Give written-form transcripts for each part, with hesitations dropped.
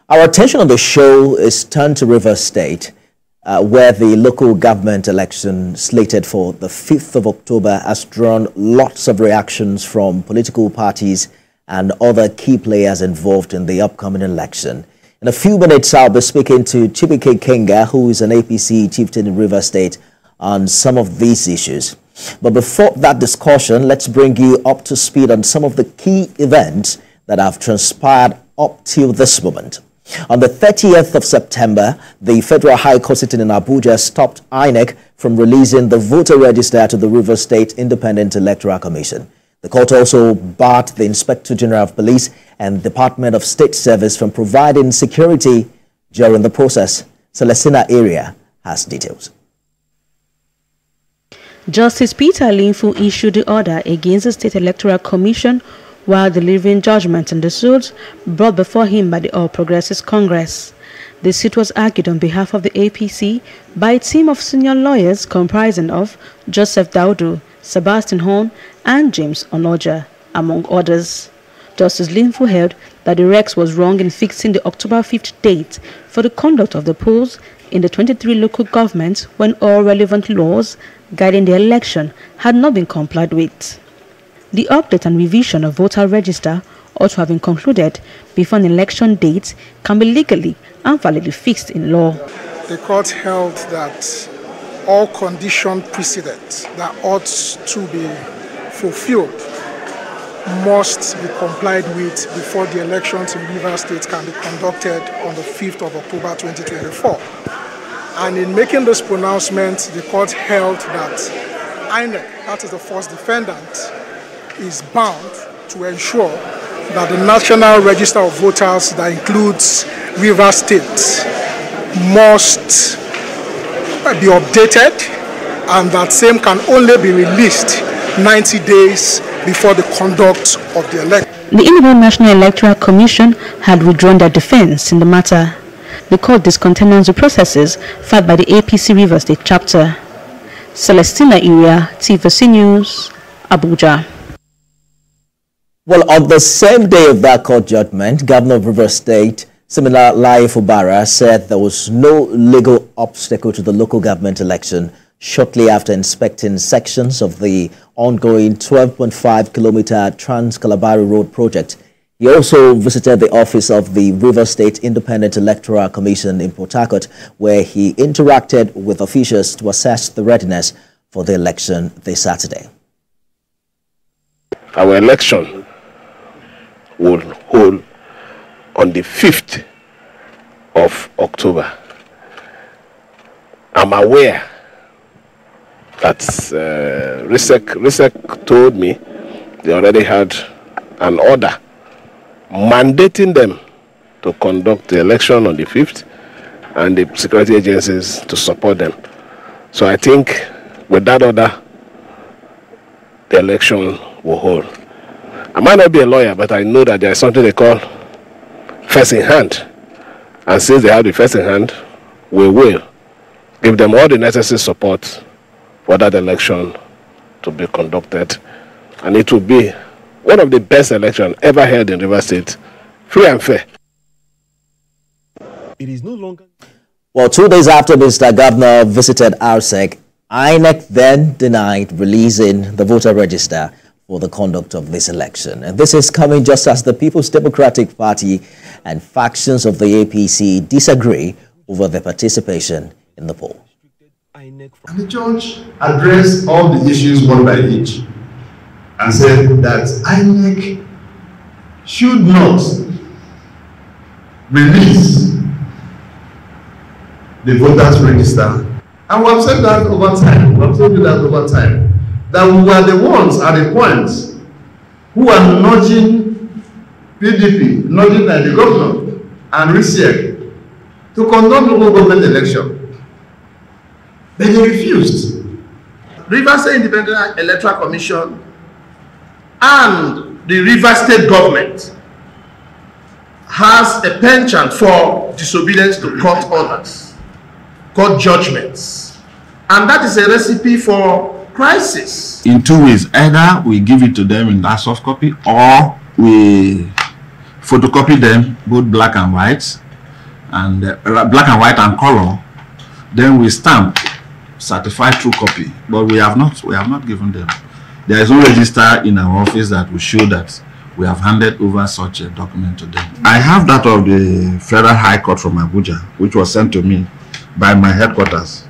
Our attention on the show is turned to Rivers State, where the local government election slated for the 5th of October has drawn lots of reactions from political parties and other key players involved in the upcoming election. In a few minutes, I'll be speaking to Chibike Kenga, who is an APC chieftain in Rivers State, on some of these issues. But before that discussion, let's bring you up to speed on some of the key events that have transpired up till this moment. On the 30th of September, the Federal High Court sitting in Abuja stopped INEC from releasing the voter register to the Rivers State Independent Electoral Commission. The court also barred the Inspector General of Police and Department of State Service from providing security during the process. Celestina Area has details. Justice Peter Linfu issued the order against the State Electoral Commission while delivering judgment in the suits brought before him by the All Progressives Congress. The suit was argued on behalf of the APC by a team of senior lawyers comprising of Joseph Daudu, Sebastian Horn, and James Onoja, among others. Justice Linfu held that the Rex was wrong in fixing the October 5th date for the conduct of the polls in the 23 local governments when all relevant laws guiding the election had not been complied with. The update and revision of voter register ought to have been concluded before an election date can be legally and validly fixed in law. The court held that all condition precedents that ought to be fulfilled must be complied with before the elections in Rivers State can be conducted on the 5th of October 2024. And in making this pronouncement, the court held that INEC, that is the first defendant, is bound to ensure that the National Register of Voters that includes Rivers State must be updated, and that same can only be released 90 days before the conduct of the election. The Independent National Electoral Commission had withdrawn their defense in the matter. The court discontinued the processes filed by the APC Rivers State chapter. Celestina Area, TVC News, Abuja. Well, on the same day of that court judgment, Governor of Rivers State, Siminalayi Fubara, said there was no legal obstacle to the local government election shortly after inspecting sections of the ongoing 12.5-kilometer Trans-Kalabari Road project. He also visited the office of the Rivers State Independent Electoral Commission in Port Harcourt, where he interacted with officials to assess the readiness for the election this Saturday. Our election will hold on the 5th of October. I'm aware that RISEC told me they already had an order mandating them to conduct the election on the 5th and the security agencies to support them. So I think with that order, the election will hold. I might not be a lawyer, but I know that there is something they call first in hand. And since they have the first in hand, we will give them all the necessary support for that election to be conducted. And it will be one of the best elections ever held in Rivers State, free and fair. It is no longer... Well, 2 days after Mr. Governor visited RSEC, INEC then denied releasing the voter register for the conduct of this election. And this is coming just as the People's Democratic Party and factions of the APC disagree over their participation in the poll. And the judge addressed all the issues one by each and said that INEC should not release the voters register. And we have said that over time. We have told you that over time. That we were the ones at the point who are nudging PDP, nudging the governor and RISEC to conduct local government election. But they refused. Rivers State Independent Electoral Commission and the Rivers State government has a penchant for disobedience to court orders, court judgments, and that is a recipe for crisis. In two ways: either we give it to them in that soft copy, or we photocopy them, both black and white, and black and white and color. Then we stamp certified true copy, but we have not given them. There is no register in our office that will show that we have handed over such a document to them. I have that of the Federal High Court from Abuja, which was sent to me by my headquarters,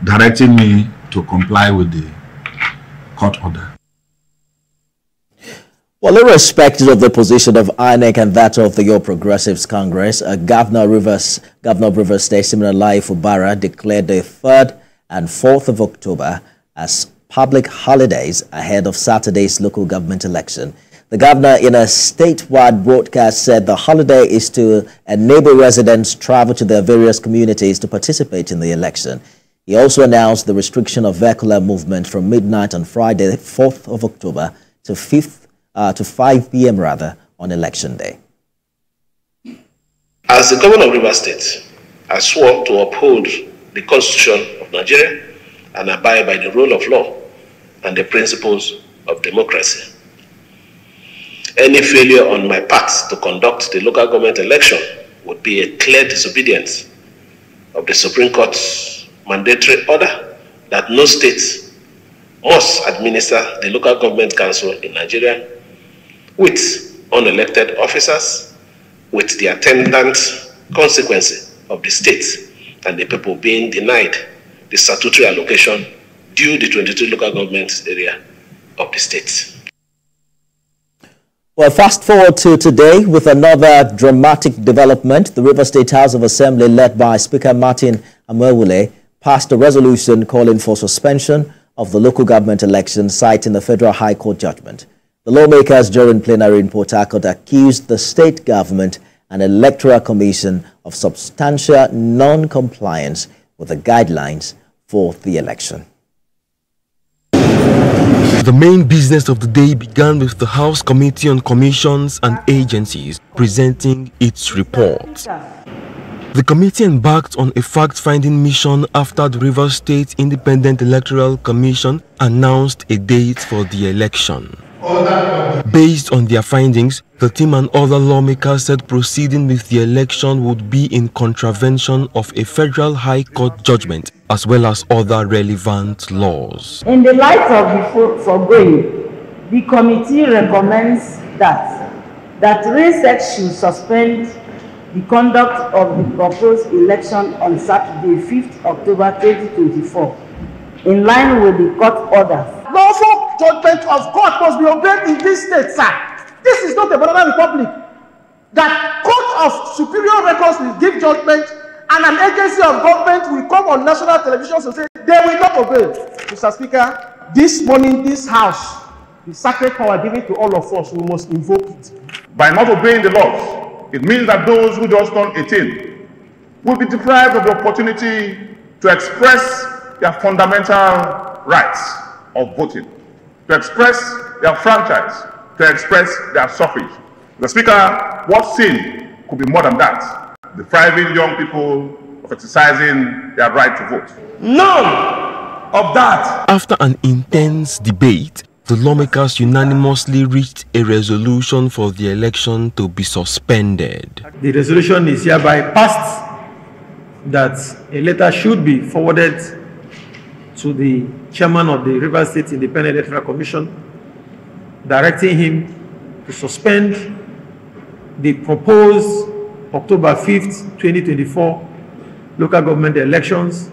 directing me to comply with the court order. Well, irrespective of the position of INEC and that of the All Progressives Congress, Governor of Rivers State, Siminalayi Fubara, declared the 3rd and 4th of October as public holidays ahead of Saturday's local government election. The governor, in a statewide broadcast, said the holiday is to enable residents travel to their various communities to participate in the election. He also announced the restriction of vehicular movement from midnight on Friday, 4th of October to 5 p.m. on election day. As the governor of Rivers State, I swore to uphold the Constitution of Nigeria and abide by the rule of law and the principles of democracy. Any failure on my part to conduct the local government election would be a clear disobedience of the Supreme Court's mandatory order that no state must administer the local government council in Nigeria with unelected officers, with the attendant consequences of the state and the people being denied the statutory allocation due the 22 local government area of the state. Well, fast forward to today with another dramatic development. The Rivers State House of Assembly, led by Speaker Martin Amewule, passed a resolution calling for suspension of the local government elections, citing the Federal High Court judgment. The lawmakers during plenary in Port Harcourt accused the state government and Electoral Commission of substantial non-compliance with the guidelines for the election. The main business of the day began with the House Committee on Commissions and Agencies presenting its report. The committee embarked on a fact-finding mission after the Rivers State Independent Electoral Commission announced a date for the election. Based on their findings, the team and other lawmakers said proceeding with the election would be in contravention of a Federal High Court judgment as well as other relevant laws. In the light of the foregoing, the committee recommends that RISEC should suspend the conduct of the proposed election on Saturday, 5th October 2024, in line with the court orders. Lawful judgment of court must be obeyed in this state, sir. This is not a banana republic. That court of superior records will give judgment, and an agency of government will come on national television to say they will not obey. Mr. Speaker, this morning, this house, the sacred power given to all of us, we must invoke it. By not obeying the laws, it means that those who just turned 18 will be deprived of the opportunity to express their fundamental rights of voting, to express their franchise, to express their suffrage. The Speaker, what sin could be more than that? Depriving young people of exercising their right to vote. None of that. After an intense debate, the lawmakers unanimously reached a resolution for the election to be suspended. The resolution is hereby passed that a letter should be forwarded to the chairman of the Rivers State Independent Electoral Commission, directing him to suspend the proposed October 5th, 2024 local government elections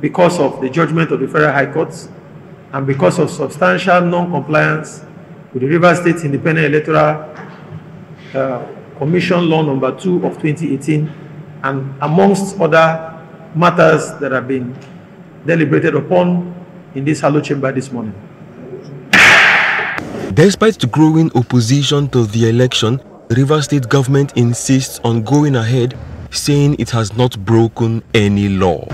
because of the judgment of the Federal High Court and because of substantial non-compliance with the Rivers State Independent Electoral Commission Law Number 2 of 2018, and amongst other matters that have been deliberated upon in this hallowed chamber this morning. Despite the growing opposition to the election, the Rivers State government insists on going ahead, saying it has not broken any law.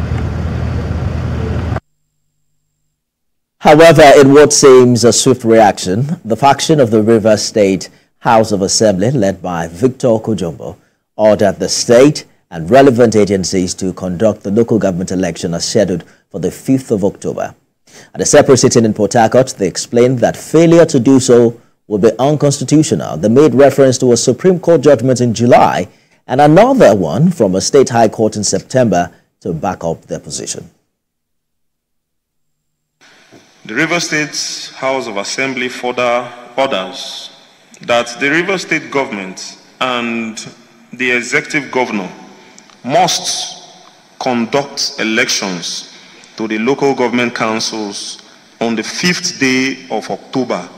However, in what seems a swift reaction, the faction of the Rivers State House of Assembly, led by Victor Okojumbo, ordered the state and relevant agencies to conduct the local government election as scheduled for the 5th of October. At a separate sitting in Port Harcourt, they explained that failure to do so will be unconstitutional. They made reference to a Supreme Court judgment in July and another one from a state high court in September to back up their position. The Rivers State House of Assembly further orders that the Rivers State government and the executive governor must conduct elections to the local government councils on the 5th day of October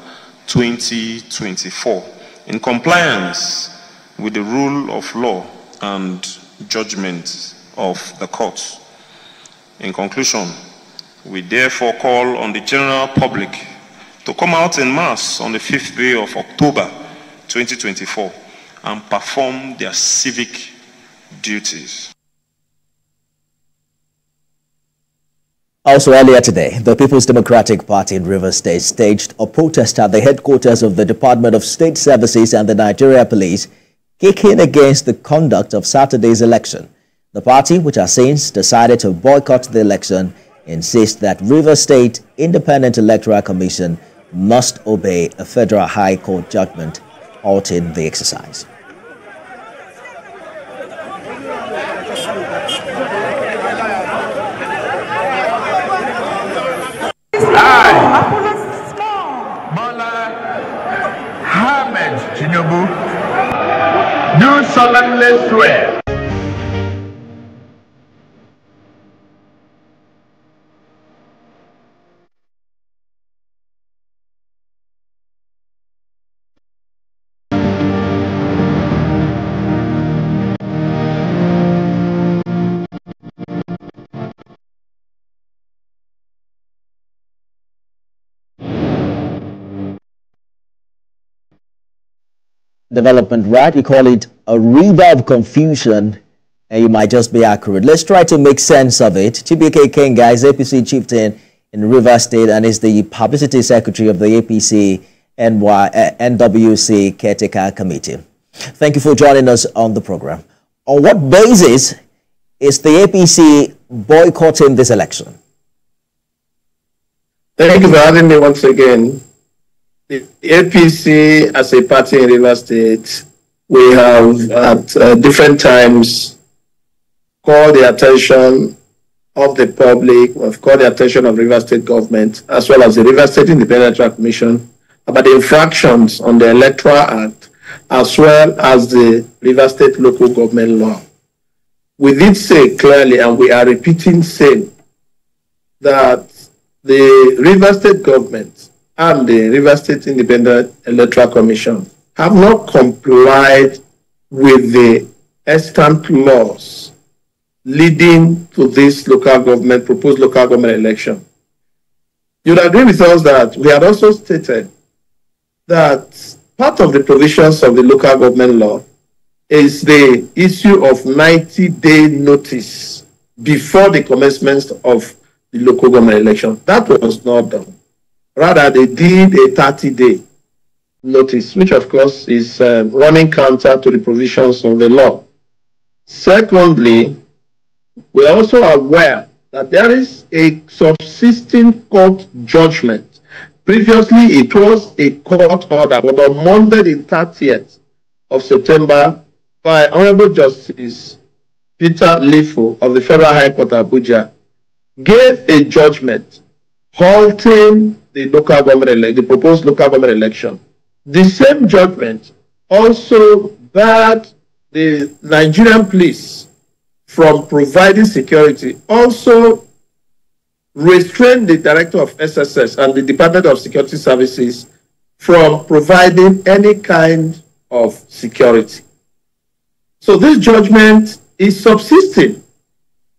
2024 in compliance with the rule of law and judgment of the courts. In conclusion, we therefore call on the general public to come out en masse on the 5th day of October 2024 and perform their civic duties. Also earlier today, the People's Democratic Party in Rivers State staged a protest at the headquarters of the Department of State Services and the Nigeria Police, kicking against the conduct of Saturday's election. The party, which has since decided to boycott the election, insists that Rivers State Independent Electoral Commission must obey a federal high court judgment halting the exercise. Do solemnly swear development, right? You call it a river of confusion, and you might just be accurate. Let's try to make sense of it. TBK Kenga is APC chieftain in Rivers State and is the publicity secretary of the APC NWC Caretaker Committee. Thank you for joining us on the program. On what basis is the APC boycotting this election? Thank you for having me once again. The APC, as a party in Rivers State, we have at different times called the attention of the public, we've called the attention of Rivers State government, as well as the Rivers State Independent Electoral Commission, about the infractions on the Electoral Act, as well as the Rivers State local government law. We did say clearly, and we are repeating saying, that the Rivers State government and the Rivers State Independent Electoral Commission have not complied with the extant laws leading to this local government, proposed local government election. You'd agree with us that we had also stated that part of the provisions of the local government law is the issue of 90-day notice before the commencement of the local government election. That was not done. Rather, they did a 30-day notice, which of course is running counter to the provisions of the law. Secondly, we are also aware that there is a subsisting court judgment. Previously, it was a court order, but on Monday, the 30th of September, by Honorable Justice Peter Lifo of the Federal High Court Abuja, gave a judgment halting the local government the proposed local government election. The same judgment also barred the Nigerian police from providing security, also restrained the director of SSS and the Department of Security Services from providing any kind of security. So this judgment is subsisting,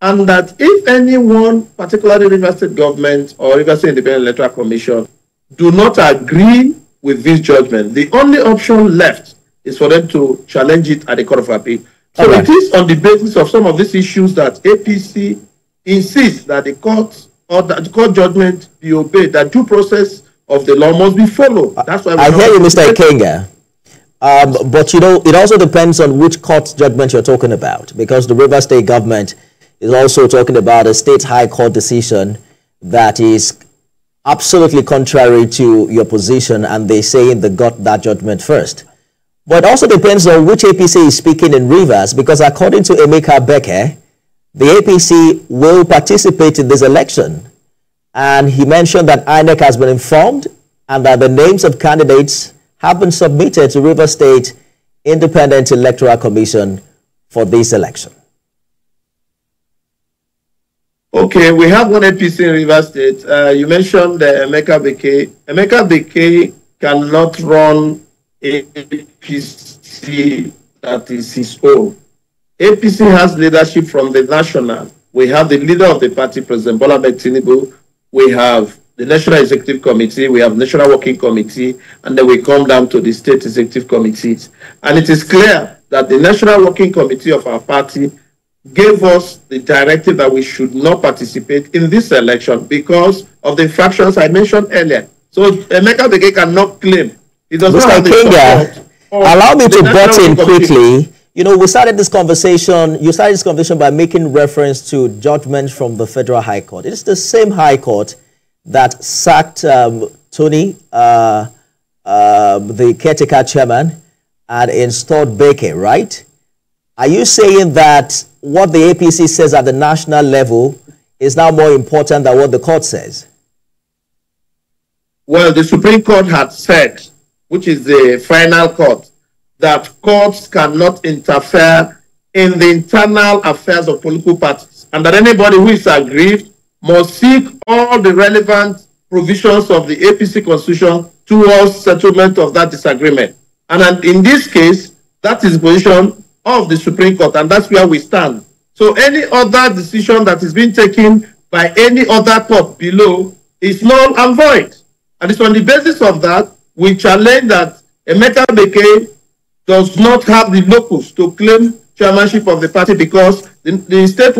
and that if anyone, particularly Rivers State government or Rivers State Independent Electoral Commission, do not agree with this judgment, the only option left is for them to challenge it at the Court of Appeal. So it is on the basis of some of these issues that APC insists that the court or that the court judgment be obeyed, that due process of the law must be followed. That's why I hear you, Mr. Ikenga. But you know, it also depends on which court judgment you're talking about, because the Rivers State government is also talking about a state high court decision that is absolutely contrary to your position, and they say they got that judgment first. But it also depends on which APC is speaking in Rivers, because according to Emeka Beke, the APC will participate in this election. And he mentioned that INEC has been informed and that the names of candidates have been submitted to Rivers State Independent Electoral Commission for this election. Okay, we have one APC in Rivers State. You mentioned Emeka Beke. Emeka Beke cannot run APC that is his own. APC has leadership from the national. We have the leader of the party, President Bola Ahmed Tinubu. We have the National Executive Committee, we have National Working Committee, and then we come down to the State Executive Committees. And it is clear that the National Working Committee of our party gave us the directive that we should not participate in this election because of the infractions I mentioned earlier. So Emeka Beke cannot claim. He does not have the support. Allow me to butt in quickly. You know, you started this conversation by making reference to judgments from the Federal High Court. It is the same High Court that sacked Tony, the caretaker chairman, and installed Beke, right? Are you saying that what the APC says at the national level is now more important than what the court says? Well, the Supreme Court had said, which is the final court, that courts cannot interfere in the internal affairs of political parties, and that anybody who is aggrieved must seek all the relevant provisions of the APC Constitution towards settlement of that disagreement. And in this case, that is the position of the Supreme Court, and that's where we stand. So any other decision that is being taken by any other court below is null and void. And it's on the basis of that we challenge that Emeka Beke does not have the locus to claim chairmanship of the party because the state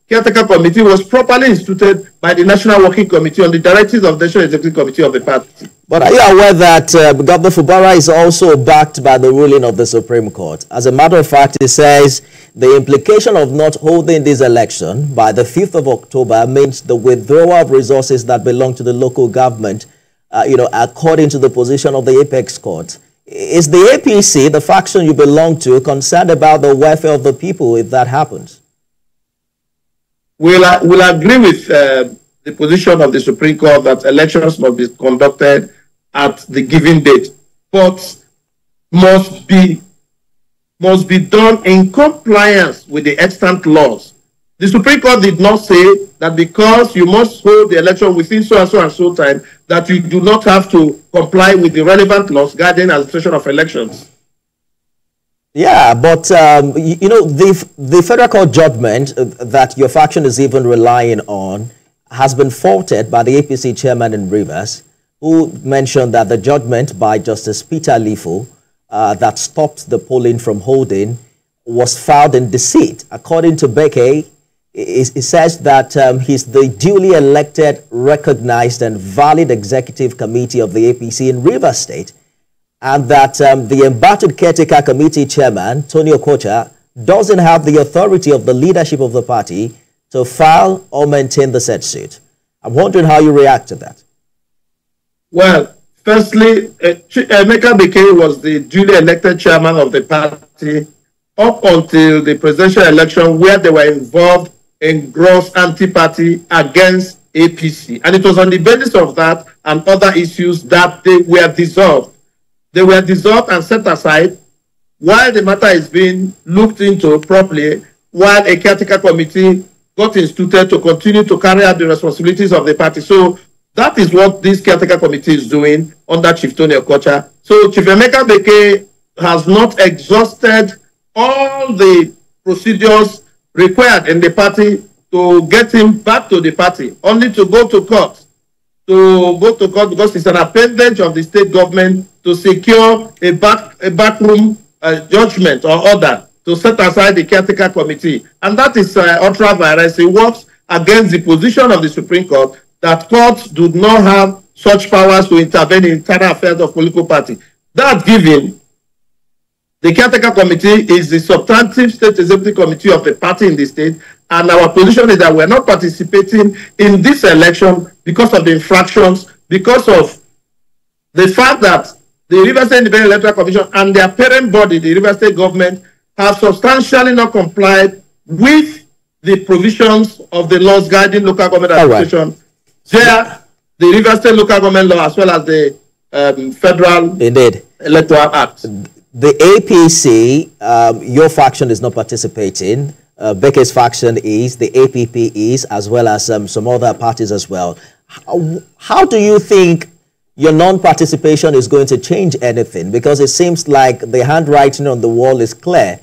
caretaker committee was properly instituted by the National Working Committee on the directives of the National Executive Committee of the party. But are you aware that Governor Fubara is also backed by the ruling of the Supreme Court? As a matter of fact, it says the implication of not holding this election by the 5th of October means the withdrawal of resources that belong to the local government, according to the position of the Apex Court. Is the APC, the faction you belong to, concerned about the welfare of the people if that happens? We'll agree with the position of the Supreme Court that elections must be conducted at the given date, but must be done in compliance with the extant laws. The Supreme Court did not say that because you must hold the election within so and so time, that you do not have to comply with the relevant laws guiding administration of elections. Yeah, but, the federal court judgment that your faction is even relying on has been faulted by the APC chairman in Rivers, who mentioned that the judgment by Justice Peter Lifo that stopped the polling from holding was filed in deceit. According to Beke, it says that he's the duly elected, recognized, and valid executive committee of the APC in Rivers State, and that the embattled caretaker committee chairman, Tony Okocha, doesn't have the authority of the leadership of the party to file or maintain the said suit. I'm wondering how you react to that. Well, firstly, Emeka Beke was the duly elected chairman of the party up until the presidential election, where they were involved in gross anti-party against APC. And it was on the basis of that and other issues that they were dissolved. They were dissolved and set aside while the matter is being looked into properly, while a caretaker committee got instituted to continue to carry out the responsibilities of the party. So that is what this caretaker committee is doing under Chief Tony Okocha. So Chief Emeka Beke has not exhausted all the procedures required in the party to get him back to the party, only to go to court. Because it's an appendage of the state government to secure a backroom judgment or order to set aside the caretaker committee. And that is ultra-virus. It works against the position of the Supreme Court that courts do not have such powers to intervene in internal affairs of political party. That given, the caretaker committee is the substantive state executive committee of the party in the state, And our position is that we're not participating in this election because of the infractions, because of the fact that the Rivers State Independent Electoral Commission and their parent body, the Rivers State government, have substantially not complied with the provisions of the laws guiding local government administration. There, the Rivers State local government law as well as the Federal Electoral Act. The APC, your faction is not participating. Becke's faction is, the APP is, as well as some other parties as well. How do you think your non-participation is going to change anything? Because it seems like the handwriting on the wall is clear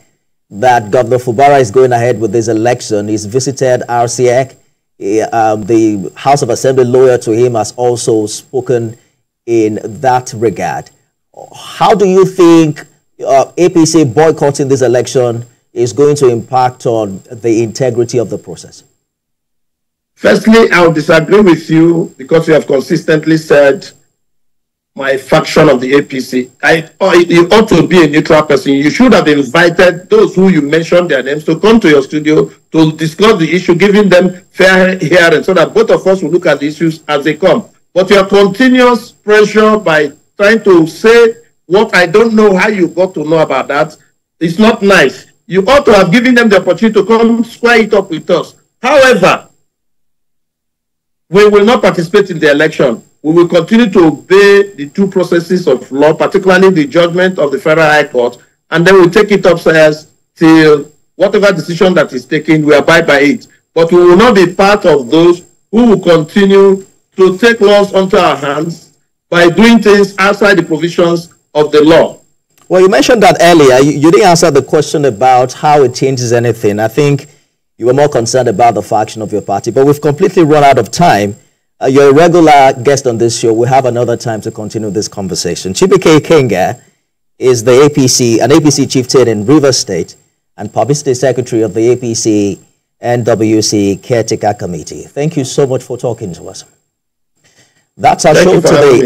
that Governor Fubara is going ahead with this election. He's visited RCEC. The House of Assembly lawyer to him has also spoken in that regard. How do you think APC boycotting this election is going to impact on the integrity of the process? Firstly, I would disagree with you because you have consistently said my faction of the APC. You ought to be a neutral person. You should have invited those who you mentioned their names to come to your studio to discuss the issue, giving them fair hearing so that both of us will look at the issues as they come. But your continuous pressure by trying to say what I don't know how you got to know about that is not nice. You ought to have given them the opportunity to come square it up with us. However, we will not participate in the election. We will continue to obey the two processes of law, particularly the judgment of the Federal High Court, and then we'll take it upstairs till whatever decision that is taken, we abide by it. But we will not be part of those who will continue to take laws onto our hands by doing things outside the provisions of the law. Well, you mentioned that earlier. You didn't answer the question about how it changes anything. I think you were more concerned about the faction of your party, but we've completely run out of time. You're a regular guest on this show. We have another time to continue this conversation. Chibike Kenga is the an APC chieftain in Rivers State and Publicity Secretary of the APC NWC Caretaker Committee. Thank you so much for talking to us. That's our show today.